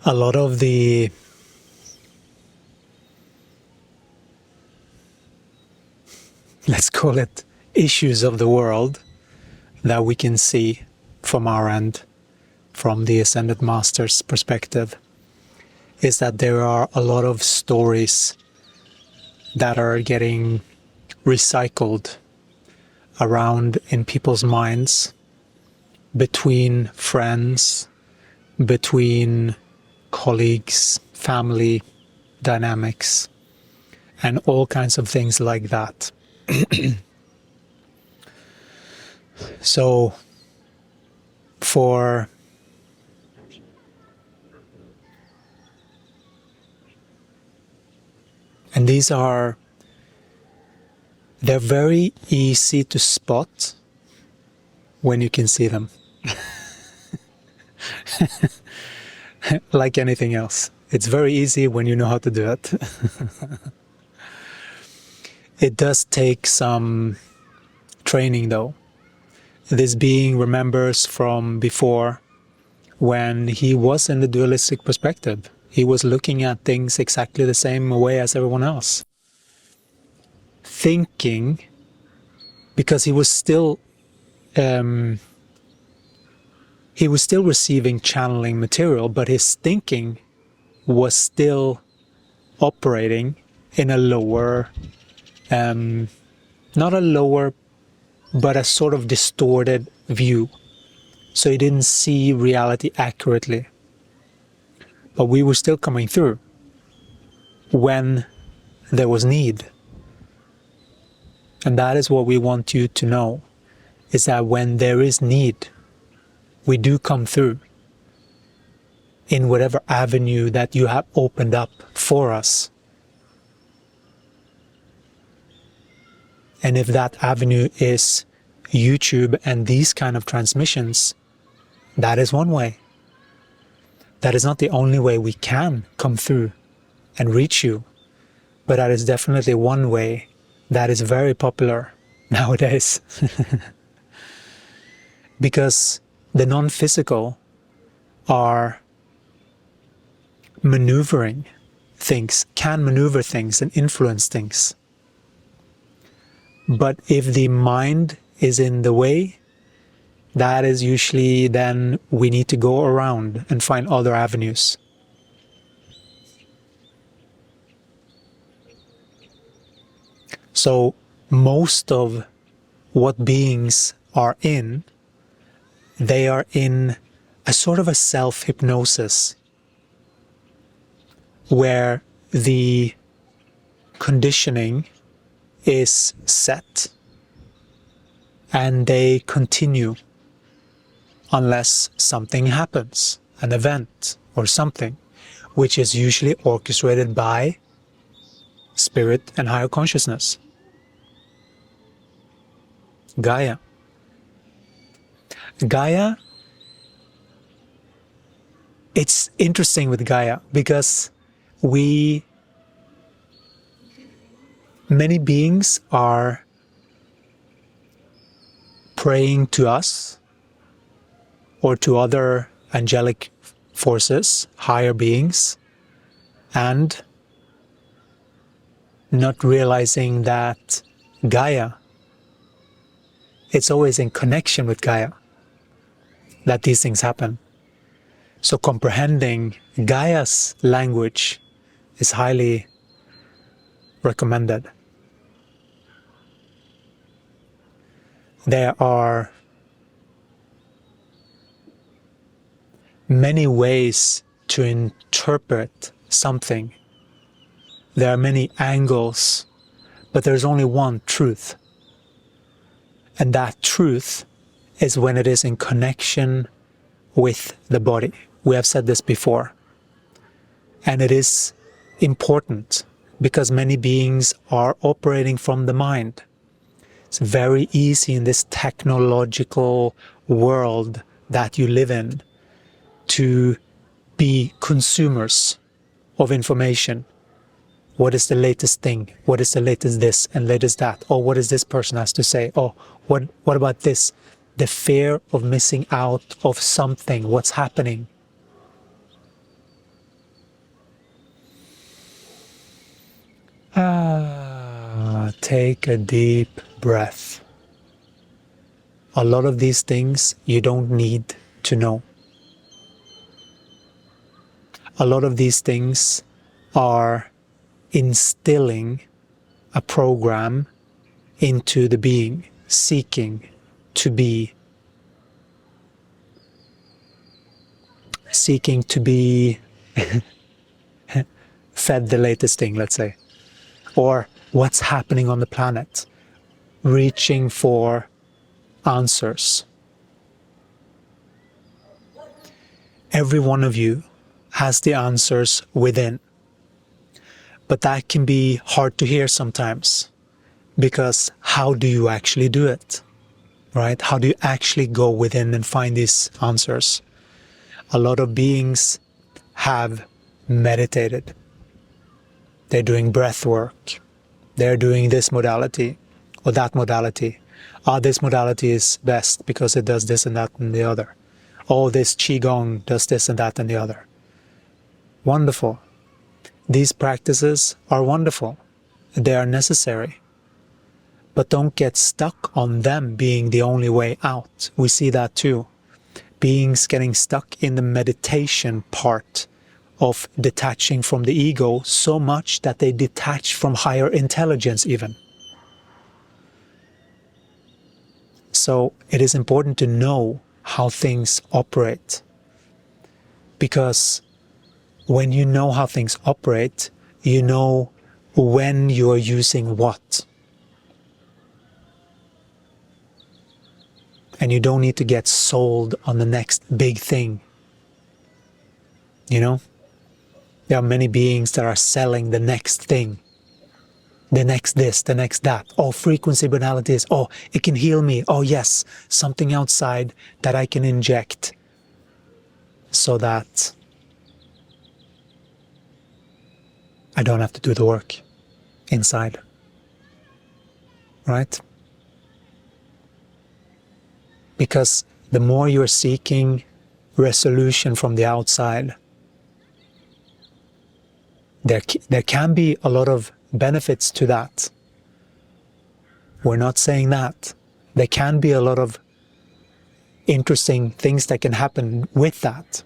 a lot of the let's call it issues of the world that we can see from our end, from the Ascended Master's perspective, is that there are a lot of stories that are getting recycled around in people's minds, between friends, between colleagues, family dynamics, and all kinds of things like that. So and they're very easy to spot when you can see them. Like anything else. It's very easy when you know how to do it. It does take some training though. This being remembers from before when he was in the dualistic perspective. He was looking at things exactly the same way as everyone else. Thinking, because he was still receiving channeling material, but his thinking was still operating in a lower, not a lower, but a sort of distorted view. So he didn't see reality accurately. But we were still coming through when there was need. And that is what we want you to know, is that when there is need, we do come through in whatever avenue that you have opened up for us. And if that avenue is YouTube and these kind of transmissions, that is one way. That is not the only way we can come through and reach you, but that is definitely one way that is very popular nowadays. Because the non-physical are maneuvering things, can maneuver things and influence things. But if the mind is in the way, that is usually then we need to go around and find other avenues. So most of what beings are in, they are in a sort of a self-hypnosis where the conditioning is set and they continue unless something happens, an event or something, which is usually orchestrated by spirit and higher consciousness. Gaia. Gaia, it's interesting with Gaia because many beings are praying to us or to other angelic forces, higher beings, and not realizing that Gaia, it's always in connection with Gaia that these things happen. So comprehending Gaia's language is highly recommended. There are many ways to interpret something. There are many angles, but there's only one truth. And that truth is when it is in connection with the body. We have said this before. And it is important because many beings are operating from the mind. It's very easy in this technological world that you live in to be consumers of information. What is the latest thing? What is the latest this and latest that? Oh, what does this person has to say? Oh, what about this? The fear of missing out of something, what's happening. take a deep breath. A lot of these things you don't need to know. A lot of these things are instilling a program into the being, seeking to be fed the latest thing, let's say, or what's happening on the planet, reaching for answers. Every one of you has the answers within, but that can be hard to hear sometimes, because how do you actually do it, right? How do you actually go within and find these answers? A lot of beings have meditated. They're doing breath work. They're doing this modality or that modality. This modality is best because it does this and that and the other. Oh, this Qigong does this and that and the other. Wonderful. These practices are wonderful. They are necessary. But don't get stuck on them being the only way out. We see that too. Beings getting stuck in the meditation part of detaching from the ego so much that they detach from higher intelligence even. So it is important to know how things operate, because when you know how things operate, you know when you are using what. And you don't need to get sold on the next big thing. You know? There are many beings that are selling the next thing. The next this, the next that. Oh, frequency modalities. Oh, it can heal me. Oh yes, something outside that I can inject so that I don't have to do the work inside. Right? Because the more you're seeking resolution from the outside, there can be a lot of benefits to that. We're not saying that. There can be a lot of interesting things that can happen with that.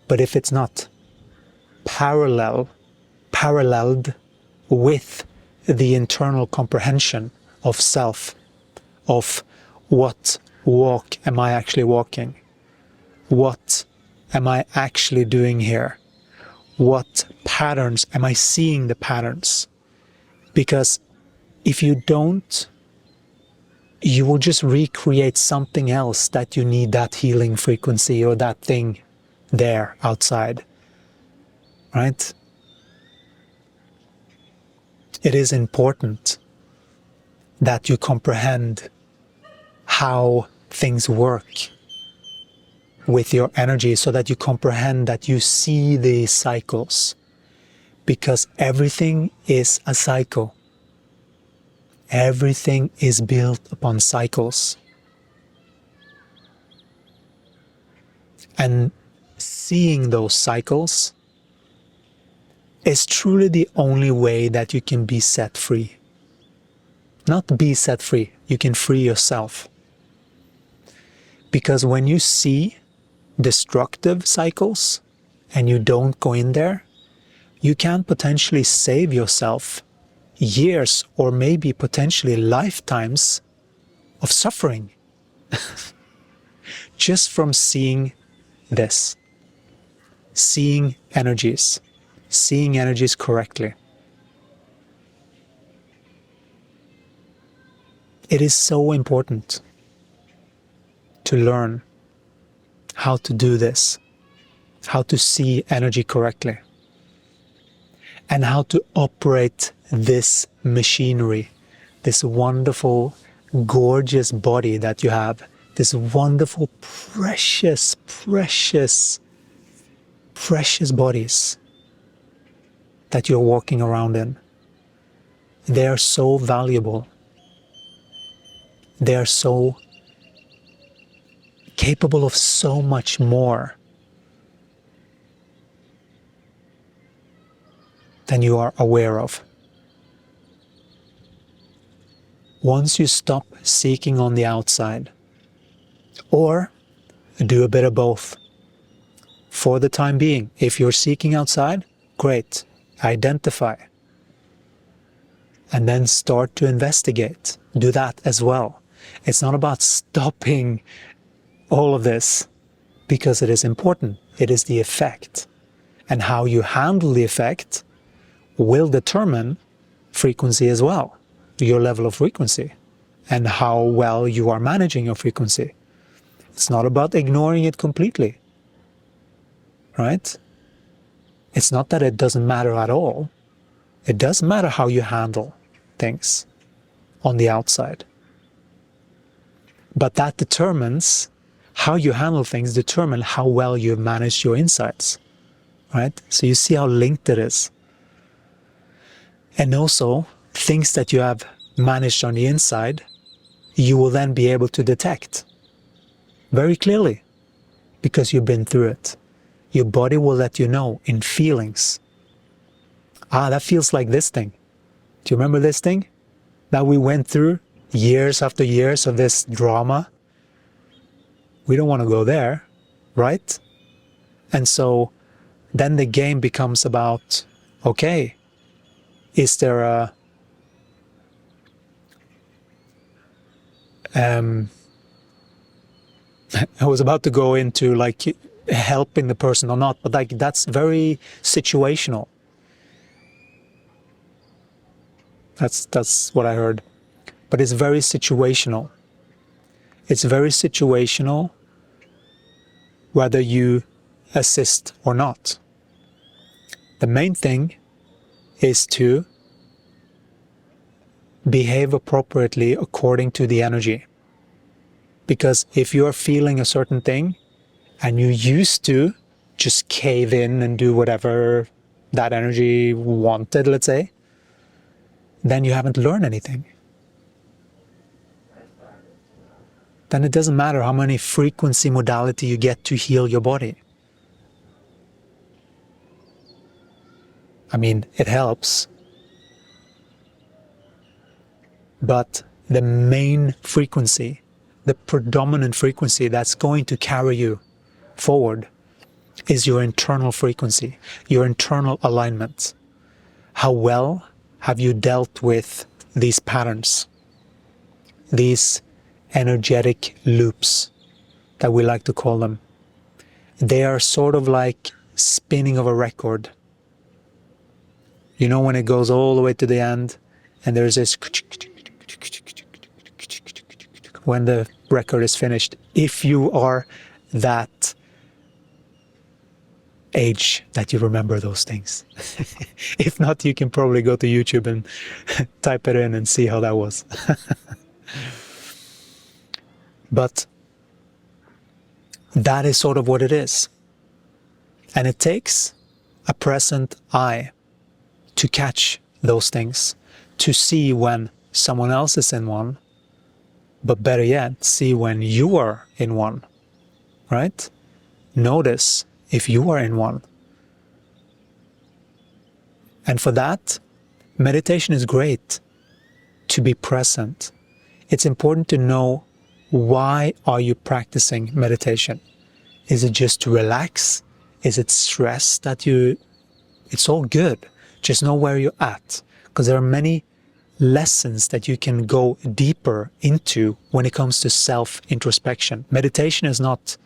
But if it's not paralleled with the internal comprehension of self, of what walk am I actually walking? What am I actually doing here? What patterns am I seeing the patterns? Because if you don't, you will just recreate something else that you need that healing frequency or that thing there outside, right? It is important that you comprehend how things work with your energy, so that you comprehend that you see these cycles, because everything is a cycle. Everything is built upon cycles. And seeing those cycles is truly the only way that you can be set free. Not be set free, you can free yourself. Because when you see destructive cycles and you don't go in there, you can potentially save yourself years or maybe potentially lifetimes of suffering just from seeing this, seeing energies correctly. It is so important to learn how to do this, how to see energy correctly, and how to operate this machinery, this wonderful, gorgeous body that you have, this wonderful, precious, precious, precious bodies that you're walking around in. They are so valuable. They are so capable of so much more than you are aware of. once you stop seeking on the outside, or do a bit of both, for the time being, if you're seeking outside, great, identify, and then start to investigate. Do that as well. It's not about stopping all of this, because it is important. It is the effect. And how you handle the effect will determine frequency as well, your level of frequency, and how well you are managing your frequency. It's not about ignoring it completely, right? It's not that it doesn't matter at all. It does matter how you handle things on the outside. But that determines, how you handle things determine how well you manage your insides, right? So you see how linked it is. And also, things that you have managed on the inside, you will then be able to detect very clearly, because you've been through it. Your body will let you know in feelings. Ah, that feels like this thing. Do you remember this thing that we went through years after years of this drama? We don't want to go there, right? And so then the game becomes about, okay, is there a I was about to go into like helping the person or not, but like that's very situational. That's what I heard. But it's very situational. It's very situational whether you assist or not. The main thing is to behave appropriately according to the energy. Because if you are feeling a certain thing and you used to just cave in and do whatever that energy wanted, let's say, then you haven't learned anything. Then it doesn't matter how many frequency modality you get to heal your body. I mean, it helps. But the main frequency, the predominant frequency that's going to carry you forward is your internal frequency, your internal alignment. How well have you dealt with these patterns, these energetic loops that we like to call them? They are sort of like spinning of a record. You know, when it goes all the way to the end and there's this, when the record is finished, if you are that age that you remember those things. If not, you can probably go to YouTube and type it in and see how that was. But that is sort of what it is. And it takes a present eye to catch those things, to see when someone else is in one, but better yet, see when you are in one, right? Notice if you are in one. And for that, meditation is great, to be present. It's important to know, why are you practicing meditation? Is it just to relax? Is it stress that it's all good. Just know where you're at, because there are many lessons that you can go deeper into when it comes to self-introspection. Meditation is not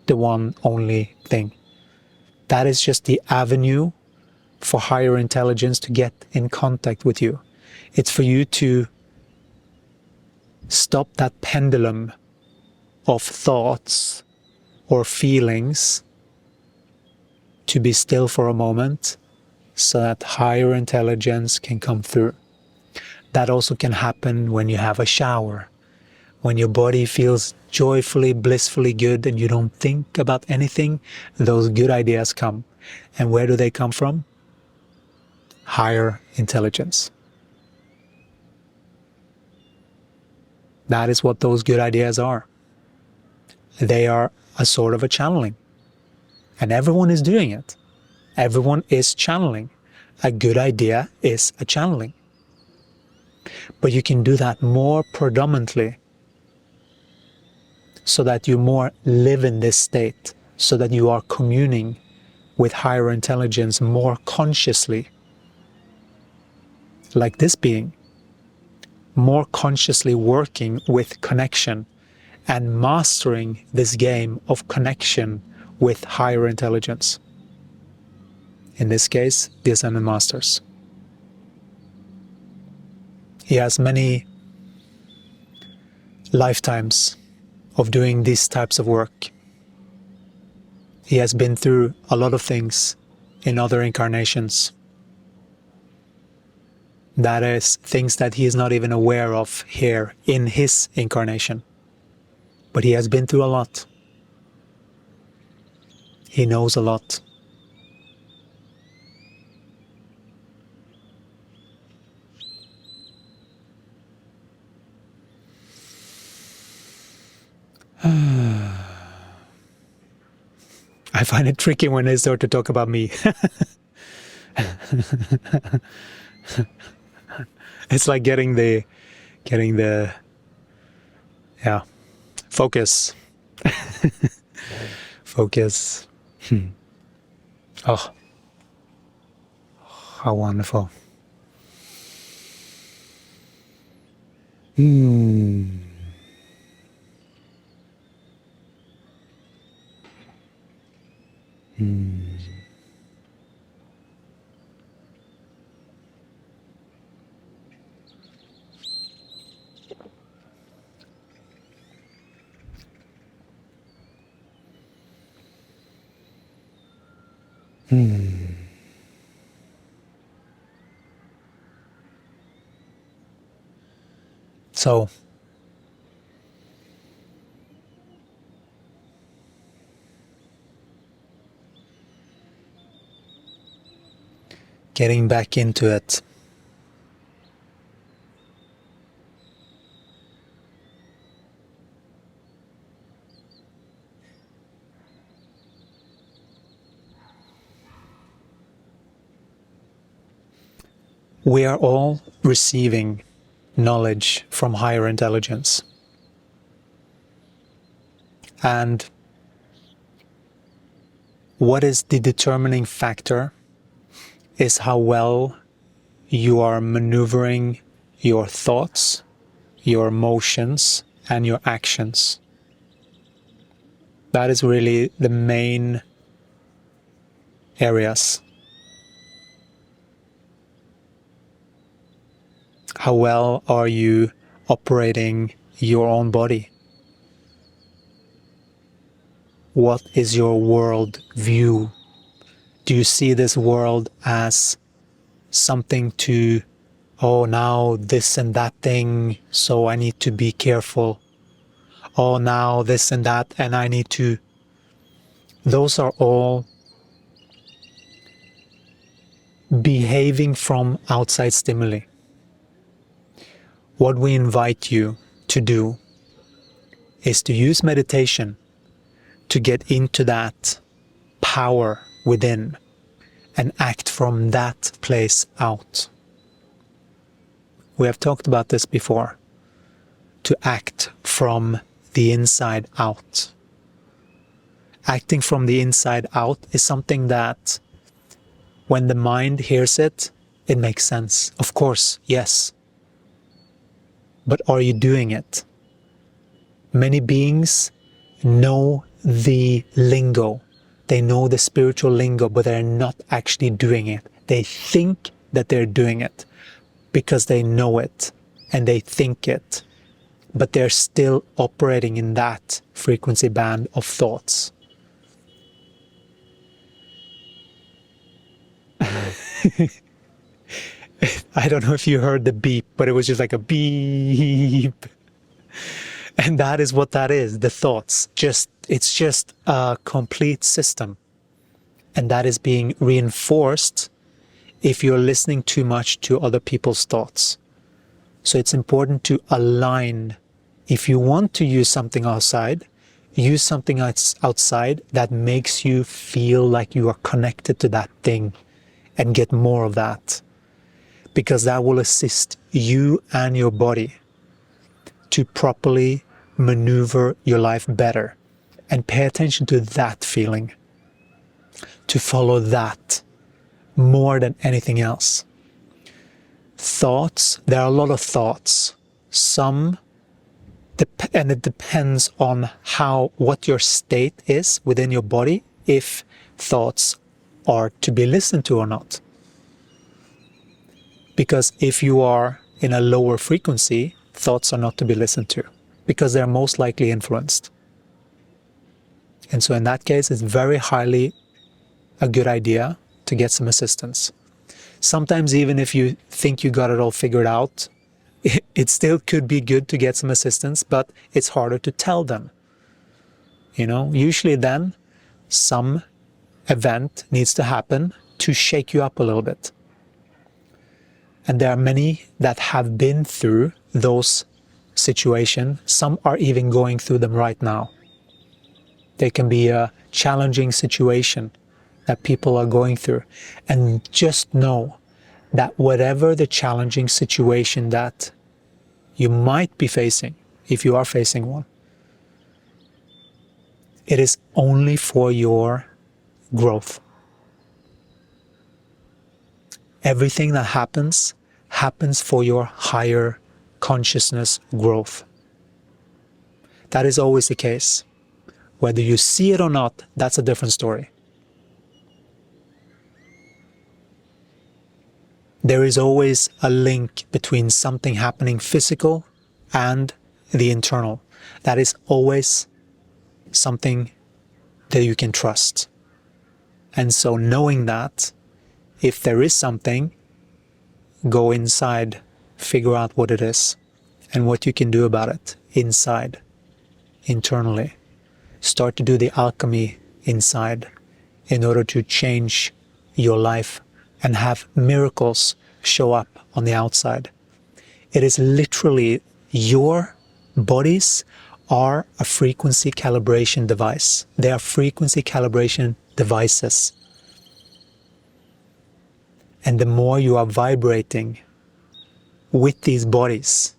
the one only thing. That is just the avenue for higher intelligence to get in contact with you. It's for you to stop that pendulum of thoughts or feelings, to be still for a moment so that higher intelligence can come through. That also can happen when you have a shower, when your body feels joyfully, blissfully good and you don't think about anything. Those good ideas come. And where do they come from? Higher intelligence. That is what those good ideas are. They are a sort of a channeling. And everyone is doing it. Everyone is channeling. A good idea is a channeling. But you can do that more predominantly so that you more live in this state, so that you are communing with higher intelligence more consciously, like this being, more consciously working with connection and mastering this game of connection with higher intelligence. In this case, the Ascended Masters. He has many lifetimes of doing these types of work. He has been through a lot of things in other incarnations. That is, things that he is not even aware of here in his incarnation. But he has been through a lot. He knows a lot. I find it tricky when they start to talk about me. It's like getting the focus. Focus. Oh, how wonderful. So, getting back into it. We are all receiving knowledge from higher intelligence. And what is the determining factor is how well you are maneuvering your thoughts, your emotions, and your actions. That is really the main areas. How well are you operating your own body? What is your world view? Do you see this world as something to, oh, now this and that thing, so I need to be careful. Oh, now this and that, and I need to... Those are all behaving from outside stimuli. What we invite you to do is to use meditation to get into that power within and act from that place out. We have talked about this before. To act from the inside out. Acting from the inside out is something that when the mind hears it, it makes sense. Of course, yes. But are you doing it? Many beings know the lingo. They know the spiritual lingo, but they're not actually doing it. They think that they're doing it because they know it and they think it, but they're still operating in that frequency band of thoughts. I don't know if you heard the beep, but it was just like a beep. And that is what that is, the thoughts. It's just a complete system. And that is being reinforced if you're listening too much to other people's thoughts. So it's important to align. If you want to use something outside, use something outside that makes you feel like you are connected to that thing and get more of that. because that will assist you and your body to properly maneuver your life better. And pay attention to that feeling, to follow that more than anything else. Thoughts, there are a lot of thoughts. Some, and it depends on what your state is within your body, if thoughts are to be listened to or not. Because if you are in a lower frequency, thoughts are not to be listened to, because they're most likely influenced. And so in that case, it's very highly a good idea to get some assistance. Sometimes even if you think you got it all figured out, it still could be good to get some assistance, but it's harder to tell them. Usually then some event needs to happen to shake you up a little bit. And there are many that have been through those situations. Some are even going through them right now. There can be a challenging situation that people are going through. And just know that whatever the challenging situation that you might be facing, if you are facing one, it is only for your growth. Everything that happens for your higher consciousness growth. That is always the case. Whether you see it or not, that's a different story. There is always a link between something happening physical and the internal. That is always something that you can trust. And so knowing that, if there is something, go inside, figure out what it is and what you can do about it inside, internally. Start to do the alchemy inside in order to change your life and have miracles show up on the outside. It is literally your bodies are a frequency calibration device. They are frequency calibration devices. And the more you are vibrating with these bodies,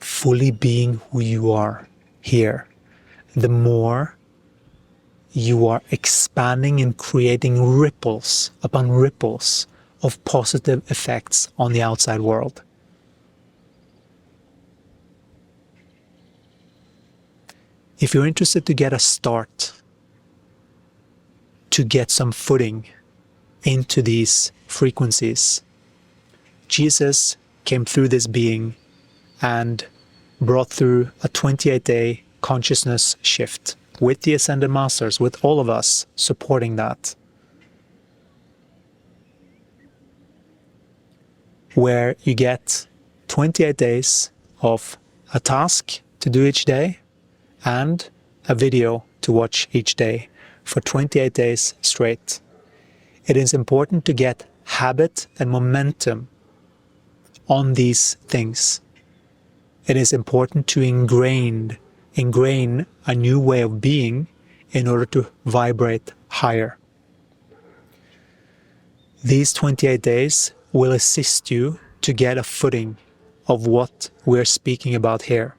fully being who you are here, the more you are expanding and creating ripples upon ripples of positive effects on the outside world. If you're interested to get a start, to get some footing into these frequencies, Jesus came through this being and brought through a 28-day consciousness shift with the Ascended Masters, with all of us supporting that, where you get 28 days of a task to do each day and a video to watch each day for 28 days straight. It is important to get habit and momentum on these things. It is important to ingrain a new way of being in order to vibrate higher. These 28 days will assist you to get a footing of what we're speaking about here.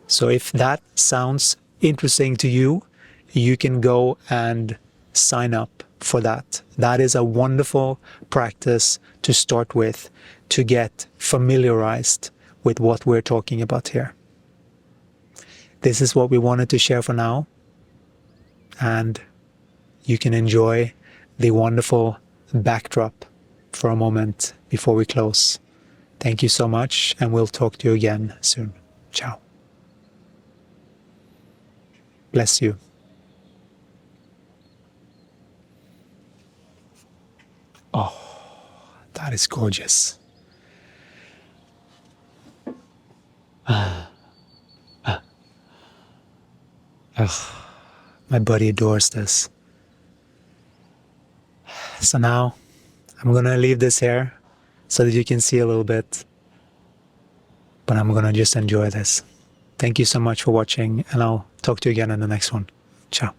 So if that sounds interesting to you, you can go and sign up for that. That is a wonderful practice to start with, to get familiarized with what we're talking about here. This is what we wanted to share for now, and you can enjoy the wonderful backdrop for a moment before we close. Thank you so much, and we'll talk to you again soon. Ciao. Bless you. Oh, that is gorgeous. My body adores this. So now I'm gonna leave this here so that you can see a little bit, but I'm gonna just enjoy this. Thank you so much for watching, and I'll talk to you again in the next one. Ciao.